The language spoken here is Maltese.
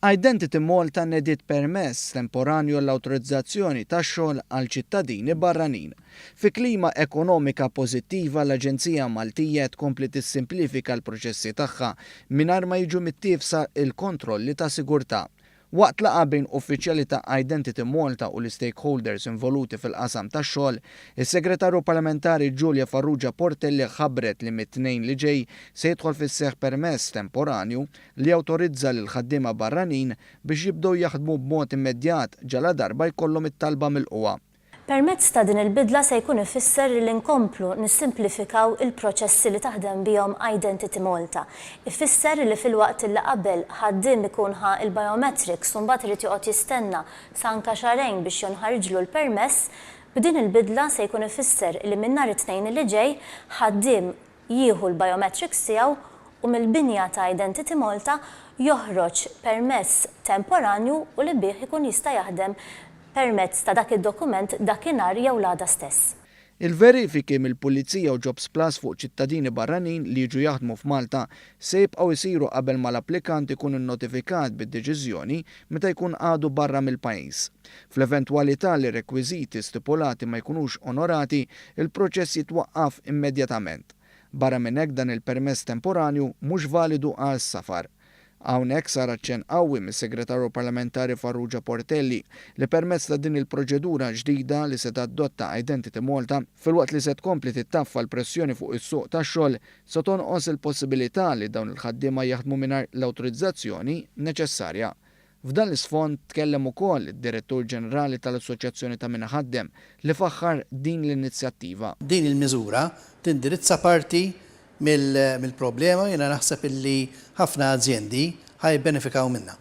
Identity Malta nediet permess temporanju l-awtorizzazzjoni tax-xogħol għal ċittadini barranin. Fi klima ekonomika pożittiva l-Aġenzija Maltija tkompli tissimplifika l-proċessi tagħha mingħajr ma jiġu mittiefsa il-kontrolli ta' sigurtà. Waqt laqa bejn uffiċjali ta' Identity Malta u l-stakeholders involuti fil-qasam tax-xogħol, is-Segretarju Parlamentari Giulia Farrugia Portelli ħabbret li mit-tnejn li ġej se jidħol fis-seħħ permess temporanju li awtorizza lil ħaddiema barranin biex jibdew jaħdmu b'mod immedjat ġala darba jkollhom it-talba milquha. Permezz ta' din il-bidla se jkun ifisser li nkomplu nissimplifikaw il-proċessi li taħdem bihom Identity Malta. Ifisser li fil-waqt li qabel ħaddiem ikun ħa il-biometrics u mbagħad irid joqgħod jistenna sa anke xarejn biex jonħarġlu l-permess, b'din il-bidla se jkun ifisser li minn nhar it-tnejn li ġej ħaddiem jieħu l-biometrics tiegħu u mill-binja ta' Identity Malta joħroġ permess temporanju u li bih ikun jista' jaħdem permezz ta' dak id-dokument dakinhar jew l-għada stess. Il-verifiki mill-Pulizija u Jobs Plus fuq ċittadini barranin li jiġu jaħdmu f'Malta se jibqgħu jsiru qabel ma l-applikant ikun innotifikat bid-deċiżjoni meta jkun għadu barra mill-pajjiż. Fl-eventwalità li rekwiżiti stipulati ma jkunux onorati, il-proċess jitwaqqaf immedjatament. Barra minn hekk dan il-permess temporanju mhux validu għal safar. Hawnhekk sar aċċenn qawwi mis-Segretarju Parlamentari Farrugia Portelli li permezz ta' din il-proċedura ġdida li se tadotta Identity Malta filwaqt li se tkompli tittaffa l-pressjoni fuq is-suq tax-xogħol se tonqos il-possibilità li dawn il-ħaddiema jaħdmu mingħajr l-awtorizzazzjoni neċessarja. F'dan l-isfond tkellem ukoll id-Direttur Ġenerali tal-Assoċjazzjoni ta' min ħaddem li faħħar din l-inizjattiva. Din il-miżura tindirizza parti mill-problema, jiena naħseb illi ħafna azzjendi ħaj benefikaw minnha.